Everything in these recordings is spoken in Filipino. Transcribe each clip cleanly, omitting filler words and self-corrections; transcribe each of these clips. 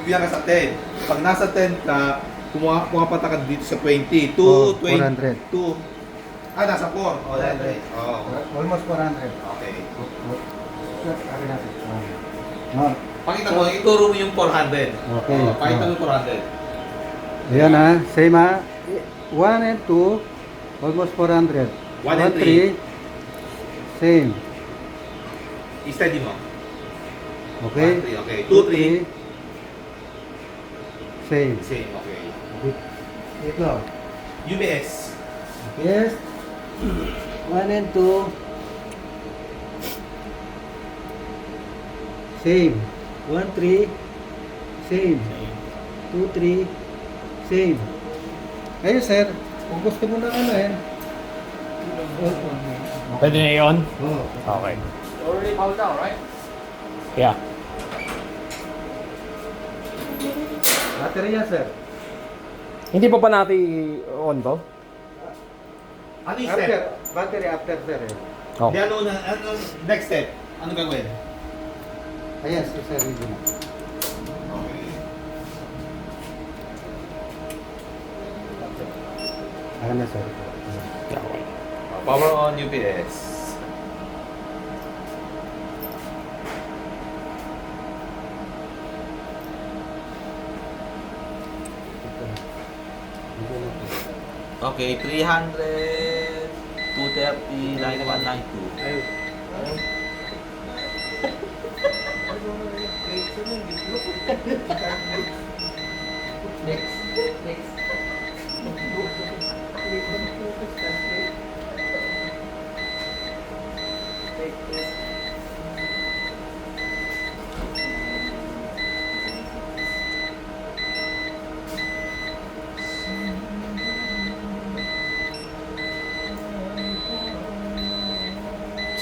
bibigyan ka sa 10. Pag nasa 10 ka, pumapata ka dito sa 20. 2, Oh, 20, 400. 2. Nasa 4. Oh, 400. Oh. Almost 400. Okay. Sabi natin. Oh. Pakita mo, ituro mo yung 400. Okay. Oh, pakita mo yung 400. Ayan ha, same ha. 1 and 2, almost 400. 1 and 3, same. I-steady mo. Okay? 1, 3, okay. 2, 3. Same. Same, okay. Ito. UBS. Yes. 1 and 2. Same. 1, 3. Same. 2, 3. Same. Ayun sir, kung gusto mo na ano yan. Pwede na yun? Oh. Okay. Already powered down, right? Yeah. Battery yan sir. Hindi pa natin on to? Ano yung After, step? battery after sir eh. Oh. Di ano na, ano, next step? Ano gagawin? Ayan, si sir hindi na. Okay. Ano na sir? Okay. Power on UPS. Okay, 300, 230, 9192. Ayun. Next.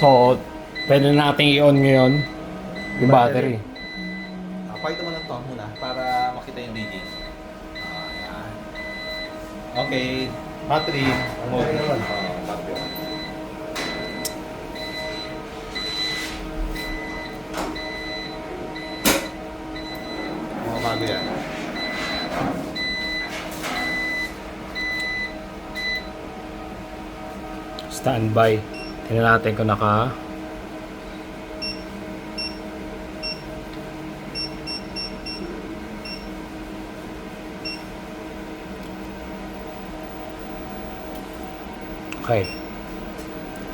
So, pwede natin i-on ngayon yung battery. Pakita mo lang to muna para makita yung reading. Ayan. Okay, battery mode. Battery on. Battery on. Mga bago yan. Standby. Tingnan natin kung naka... Okay.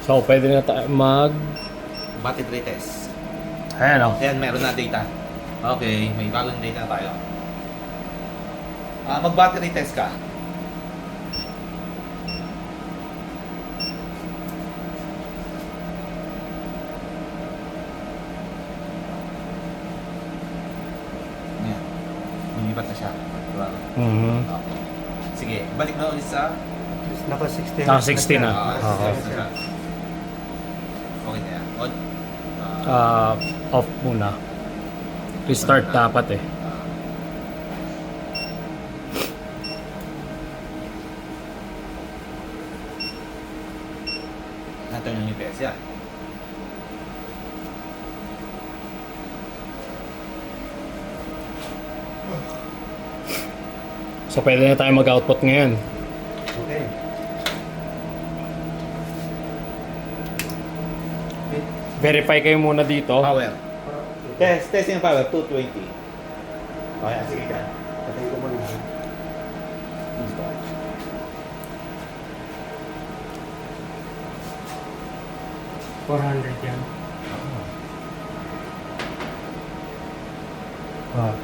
So, pwede na tayo mag... Battery test. Ayan o. Ayan, meron na data. Okay, may bagong data na tayo. Mag-battery test ka. Ayan. Lilipat na siya. Diba? Okay. Sige, balik na ulit sa... Naka 60. Naka 60 na. Okay. Okay. Okay na yan. On. Off muna. Restart dapat eh. Natin yung UPS yan. So, pwede na tayo mag-output ngayon. Okay. Verify kayo muna dito. Power. Testing ng power, 220. Okay, sige ka. Patay ko muna. Ah.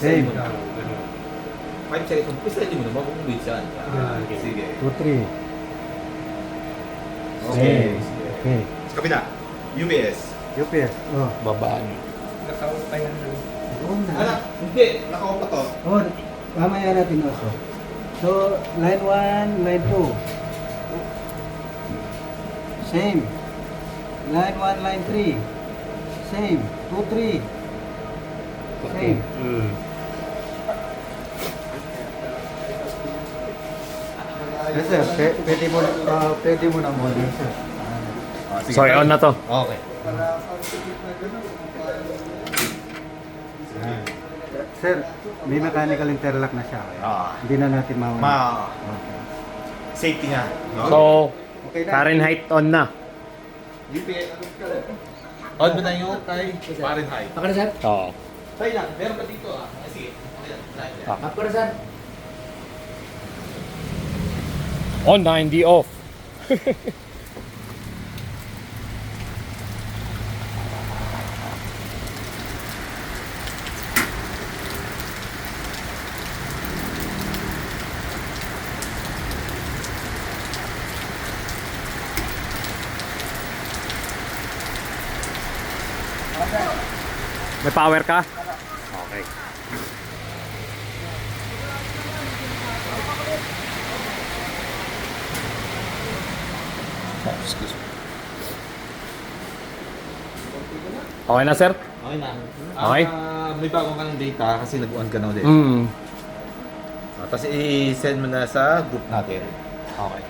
Same. 5 seconds. Pisa mo na, mag-wait siya. Sige. 2, 3. Okay. Okay. Sa kabila, UPS. UPS. Oh. Babaan. Oo na. Anak, hindi. Naka-off pa to. Oh, mamaya natin also. So, line 1, line 2. Same. Line 1, line 3. Same. 2, 3. Same. Yes, sir. Pwede mo na muna, sir. So, on na to. Okay. Para Sir, may mechanical interlock na siya. Ah. Hindi na natin mawala. Okay. Safety nga. No? So, Okay na. Fahrenheit on na. On mo na yung kay Fahrenheit. Apa na, sir? Oo. Tayo lang, meron ba dito ah? Sige. Apa na, sir? On na, hindi off. May power ka? Okay. Oh, excuse me. Okay na, sir? Okay na. Okay. May bago ka ng data kasi nag-on ka na ulit. Mm. Tapos i-send mo na sa group natin. Okay.